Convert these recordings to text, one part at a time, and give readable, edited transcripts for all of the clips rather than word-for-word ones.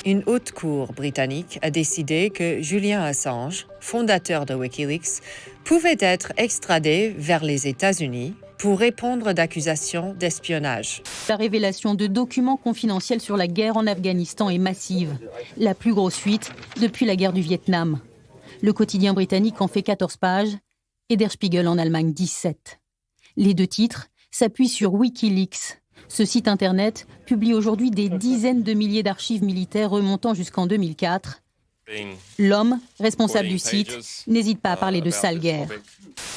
une haute cour britannique a décidé que Julian Assange, fondateur de Wikileaks, pouvait être extradé vers les États-Unis pour répondre d'accusations d'espionnage. La révélation de documents confidentiels sur la guerre en Afghanistan est massive. La plus grosse fuite depuis la guerre du Vietnam. Le quotidien britannique en fait 14 pages et Der Spiegel en Allemagne 17. Les deux titres s'appuient sur Wikileaks. Ce site internet publie aujourd'hui des dizaines de milliers d'archives militaires remontant jusqu'en 2004. L'homme responsable du site n'hésite pas à parler de sale guerre.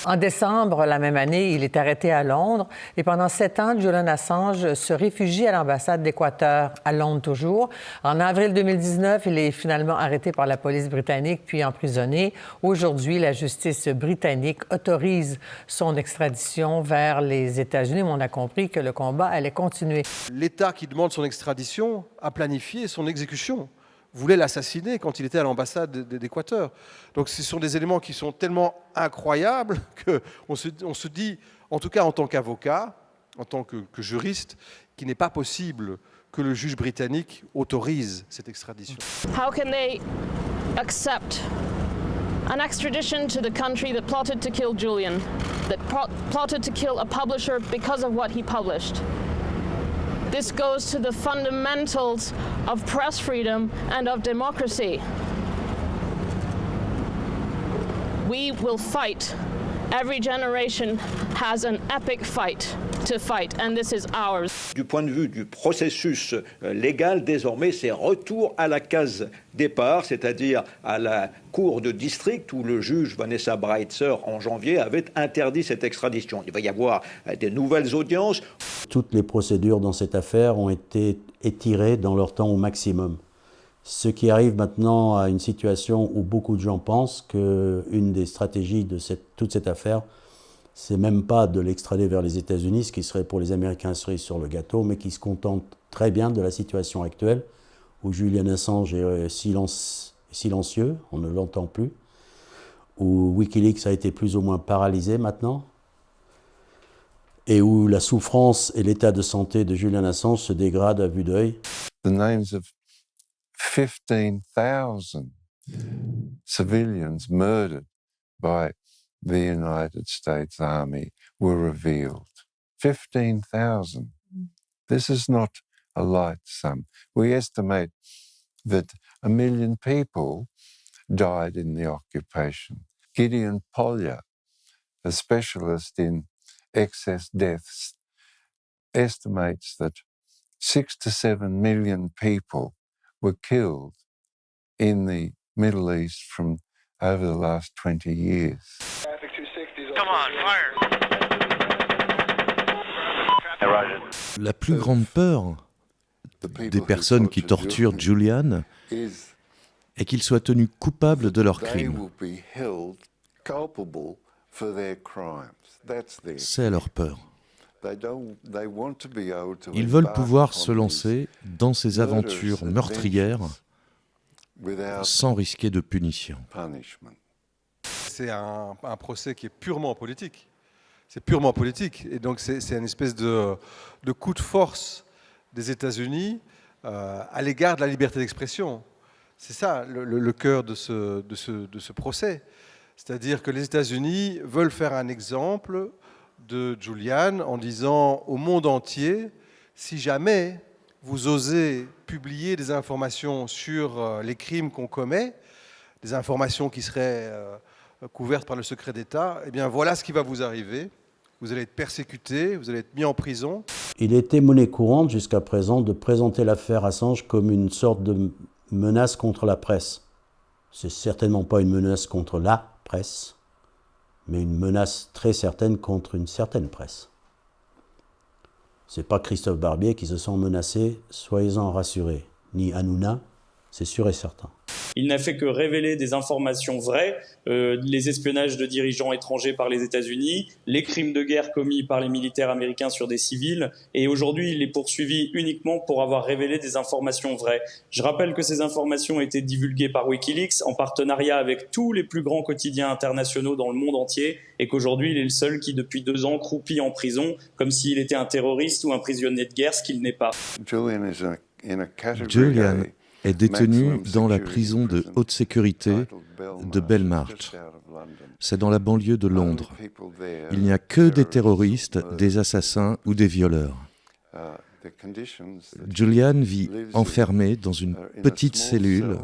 En décembre la même année, il est arrêté à Londres et pendant 7 ans, Julian Assange se réfugie à l'ambassade d'Équateur, à Londres toujours. En avril 2019, il est finalement arrêté par la police britannique puis emprisonné. Aujourd'hui, la justice britannique autorise son extradition vers les États-Unis, mais on a compris que le combat allait continuer. L'État qui demande son extradition a planifié son exécution. Voulait l'assassiner quand il était à l'ambassade d'Équateur. Donc ce sont des éléments qui sont tellement incroyables qu'on se dit, en tout cas en tant qu'avocat, en tant que juriste, qu'il n'est pas possible que le juge britannique autorise cette extradition. How can they accept an extradition to the country that plotted to kill Julian, that plotted to kill a publisher because of what he published? This goes to the fundamentals of press freedom and of democracy. We will fight. Every generation has an epic fight to fight, and this is ours. Du point de vue du processus légal, désormais, c'est retour à la case départ, c'est-à-dire à la cour de district où le juge Vanessa Breitzer, en janvier, avait interdit cette extradition. Il va y avoir des nouvelles audiences. Toutes les procédures dans cette affaire ont été étirées dans leur temps au maximum. Ce qui arrive maintenant à une situation où beaucoup de gens pensent qu'une des stratégies de toute cette affaire, c'est même pas de l'extrader vers les États-Unis, ce qui serait pour les Américains cerise sur le gâteau, mais qui se contente très bien de la situation actuelle, où Julian Assange est silencieux, on ne l'entend plus, où Wikileaks a été plus ou moins paralysé maintenant, et où la souffrance et l'état de santé de Julian Assange se dégradent à vue d'œil. The names of 15,000 civilians murdered by the United States Army were revealed. 15,000. This is not a light sum. We estimate that 1 million people died in the occupation. Gideon Polya, a specialist in excess deaths, estimates that 6 to 7 million people were killed in the Middle East from over the last 20 years. Come on, fire. La plus grande peur des personnes qui torturent Julian est qu'ils soient tenus coupables de leurs crimes. C'est leur peur. Ils veulent pouvoir se lancer dans ces aventures meurtrières sans risquer de punition. C'est un procès qui est purement politique. C'est purement politique. Et donc c'est une espèce de coup de force des États-Unis à l'égard de la liberté d'expression. C'est ça le cœur de ce procès. C'est-à-dire que les États-Unis veulent faire un exemple de Julian en disant au monde entier, si jamais vous osez publier des informations sur les crimes qu'on commet, des informations qui seraient couvertes par le secret d'État, eh bien voilà ce qui va vous arriver. Vous allez être persécuté, vous allez être mis en prison. Il était monnaie courante jusqu'à présent de présenter l'affaire Assange comme une sorte de menace contre la presse. C'est certainement pas une menace contre la presse, mais une menace très certaine contre une certaine presse. C'est pas Christophe Barbier qui se sent menacé, soyez-en rassurés, ni Hanouna, c'est sûr et certain. Il n'a fait que révéler des informations vraies, les espionnages de dirigeants étrangers par les États-Unis, les crimes de guerre commis par les militaires américains sur des civils, et aujourd'hui il est poursuivi uniquement pour avoir révélé des informations vraies. Je rappelle que ces informations ont été divulguées par Wikileaks en partenariat avec tous les plus grands quotidiens internationaux dans le monde entier, et qu'aujourd'hui il est le seul qui depuis 2 ans croupit en prison comme s'il était un terroriste ou un prisonnier de guerre, ce qu'il n'est pas. Julian est détenu dans la prison de haute sécurité de Belmarsh. C'est dans la banlieue de Londres. Il n'y a que des terroristes, des assassins ou des violeurs. Julian vit enfermé dans une petite cellule,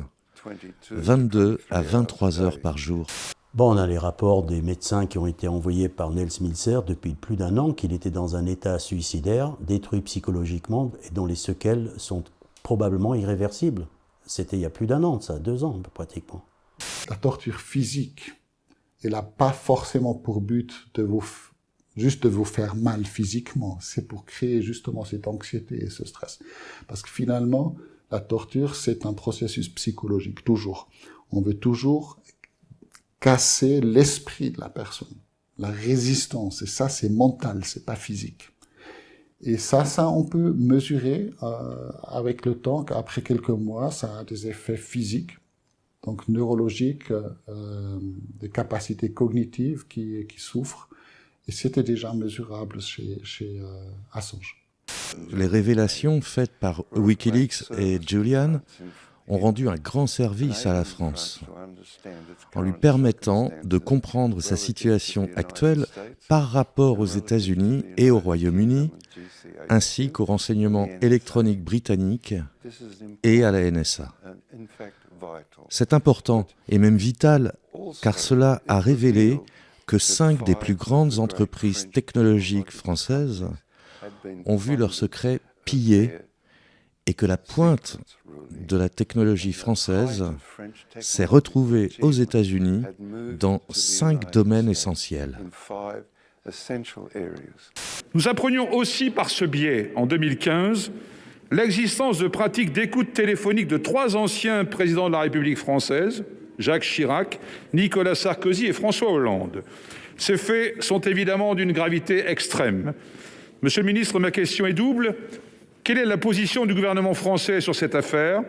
22 à 23 heures par jour. Bon, on a les rapports des médecins qui ont été envoyés par Nels Milzer depuis plus d'1 an, qu'il était dans un état suicidaire, détruit psychologiquement et dont les séquelles sont probablement irréversibles. C'était il y a plus d'1 an, ça, 2 ans pratiquement. La torture physique, elle n'a pas forcément pour but juste de vous faire mal physiquement. C'est pour créer justement cette anxiété et ce stress. Parce que finalement, la torture, c'est un processus psychologique, toujours. On veut toujours casser l'esprit de la personne, la résistance. Et ça, c'est mental, c'est pas physique. Et ça, on peut mesurer avec le temps qu'après quelques mois, ça a des effets physiques, donc neurologiques, des capacités cognitives qui souffrent. Et c'était déjà mesurable chez Assange. Les révélations faites par Wikileaks et Julian ont rendu un grand service à la France, en lui permettant de comprendre sa situation actuelle par rapport aux États-Unis et au Royaume-Uni, ainsi qu'aux renseignements électroniques britanniques et à la NSA. C'est important et même vital, car cela a révélé que 5 des plus grandes entreprises technologiques françaises ont vu leurs secrets pillés et que la pointe de la technologie française s'est retrouvée aux États-Unis dans 5 domaines essentiels. Nous apprenions aussi par ce biais, en 2015, l'existence de pratiques d'écoute téléphonique de 3 anciens présidents de la République française, Jacques Chirac, Nicolas Sarkozy et François Hollande. Ces faits sont évidemment d'une gravité extrême. Monsieur le ministre, ma question est double. Quelle est la position du gouvernement français sur cette affaire?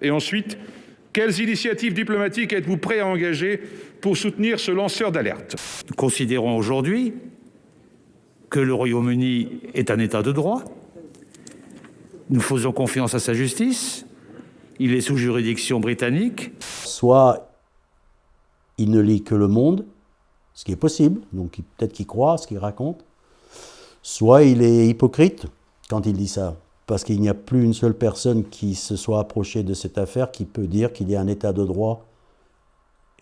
Et ensuite, quelles initiatives diplomatiques êtes-vous prêt à engager pour soutenir ce lanceur d'alerte? Nous considérons aujourd'hui que le Royaume-Uni est un État de droit. Nous faisons confiance à sa justice. Il est sous juridiction britannique. Soit il ne lit que Le Monde, ce qui est possible, donc peut-être qu'il croit à ce qu'il raconte, soit il est hypocrite quand il dit ça, parce qu'il n'y a plus une seule personne qui se soit approchée de cette affaire qui peut dire qu'il y a un état de droit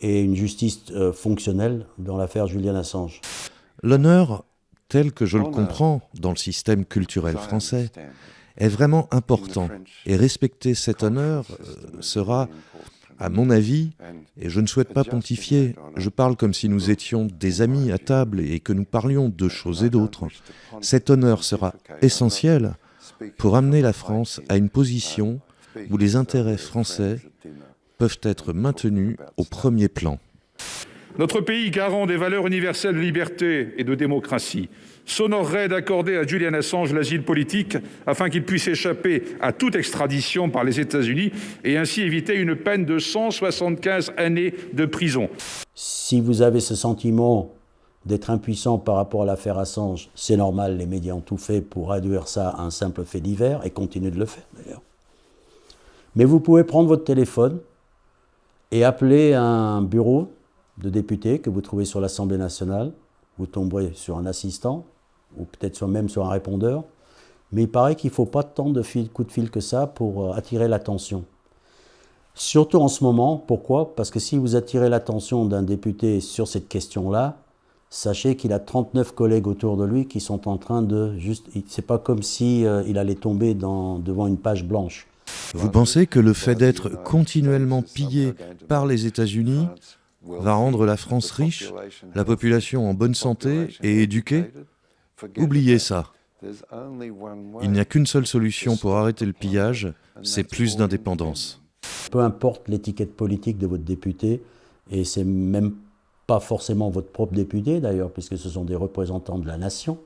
et une justice fonctionnelle dans l'affaire Julian Assange. L'honneur, tel que je le comprends dans le système culturel français, est vraiment important. Et respecter cet honneur sera, à mon avis, et je ne souhaite pas pontifier, je parle comme si nous étions des amis à table et que nous parlions de choses et d'autres. Cet honneur sera essentiel pour amener la France à une position où les intérêts français peuvent être maintenus au premier plan. Notre pays, garant des valeurs universelles de liberté et de démocratie, s'honorerait d'accorder à Julian Assange l'asile politique afin qu'il puisse échapper à toute extradition par les États-Unis et ainsi éviter une peine de 175 années de prison. Si vous avez ce sentiment d'être impuissant par rapport à l'affaire Assange, c'est normal, les médias ont tout fait pour réduire ça à un simple fait divers et continuent de le faire d'ailleurs. Mais vous pouvez prendre votre téléphone et appeler un bureau de députés que vous trouvez sur l'Assemblée nationale. Vous tomberez sur un assistant, ou peut-être même sur un répondeur. Mais il paraît qu'il ne faut pas tant de coups de fil que ça pour attirer l'attention. Surtout en ce moment. Pourquoi? Parce que si vous attirez l'attention d'un député sur cette question-là, sachez qu'il a 39 collègues autour de lui qui sont en train de juste... C'est pas comme si il allait tomber devant une page blanche. Vous pensez que le fait d'être continuellement pillé par les États-Unis va rendre la France riche, la population en bonne santé et éduquée? Oubliez ça. Il n'y a qu'une seule solution pour arrêter le pillage, c'est plus d'indépendance. Peu importe l'étiquette politique de votre député, et c'est même pas forcément votre propre député d'ailleurs, puisque ce sont des représentants de la nation,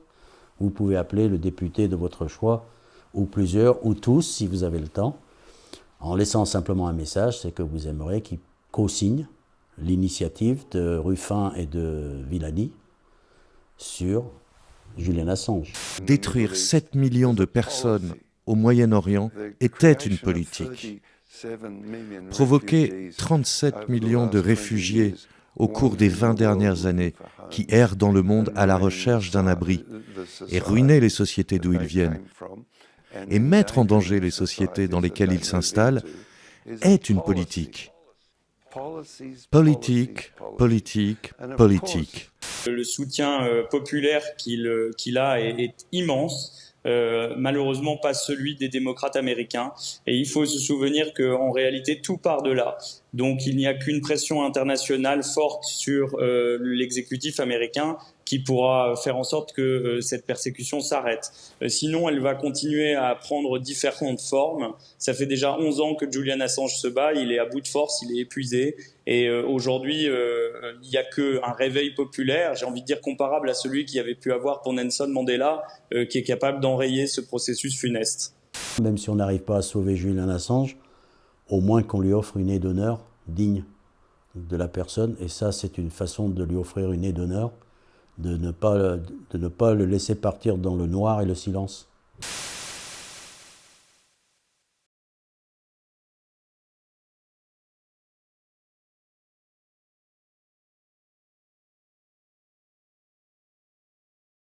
vous pouvez appeler le député de votre choix, ou plusieurs, ou tous, si vous avez le temps, en laissant simplement un message, c'est que vous aimeriez qu'il co-signe l'initiative de Ruffin et de Villani sur Julian Assange. Détruire 7 millions de personnes au Moyen-Orient était une politique. provoqué 37 millions de réfugiés au cours des 20 dernières années qui errent dans le monde à la recherche d'un abri et ruiner les sociétés d'où ils viennent et mettre en danger les sociétés dans lesquelles ils s'installent est une politique. Politique, politique, politique. Le soutien populaire qu'il a est immense. Malheureusement pas celui des démocrates américains. Et il faut se souvenir qu'en réalité, tout part de là. Donc il n'y a qu'une pression internationale forte sur l'exécutif américain qui pourra faire en sorte que cette persécution s'arrête. Sinon, elle va continuer à prendre différentes formes. Ça fait déjà 11 ans que Julian Assange se bat, il est à bout de force, il est épuisé. Et aujourd'hui, il n'y a qu'un réveil populaire, j'ai envie de dire comparable à celui qu'il y avait pu avoir pour Nelson Mandela, qui est capable d'enrayer ce processus funeste. Même si on n'arrive pas à sauver Julian Assange, au moins qu'on lui offre une aide d'honneur digne de la personne. Et ça, c'est une façon de lui offrir une aide d'honneur, de ne pas le laisser partir dans le noir et le silence.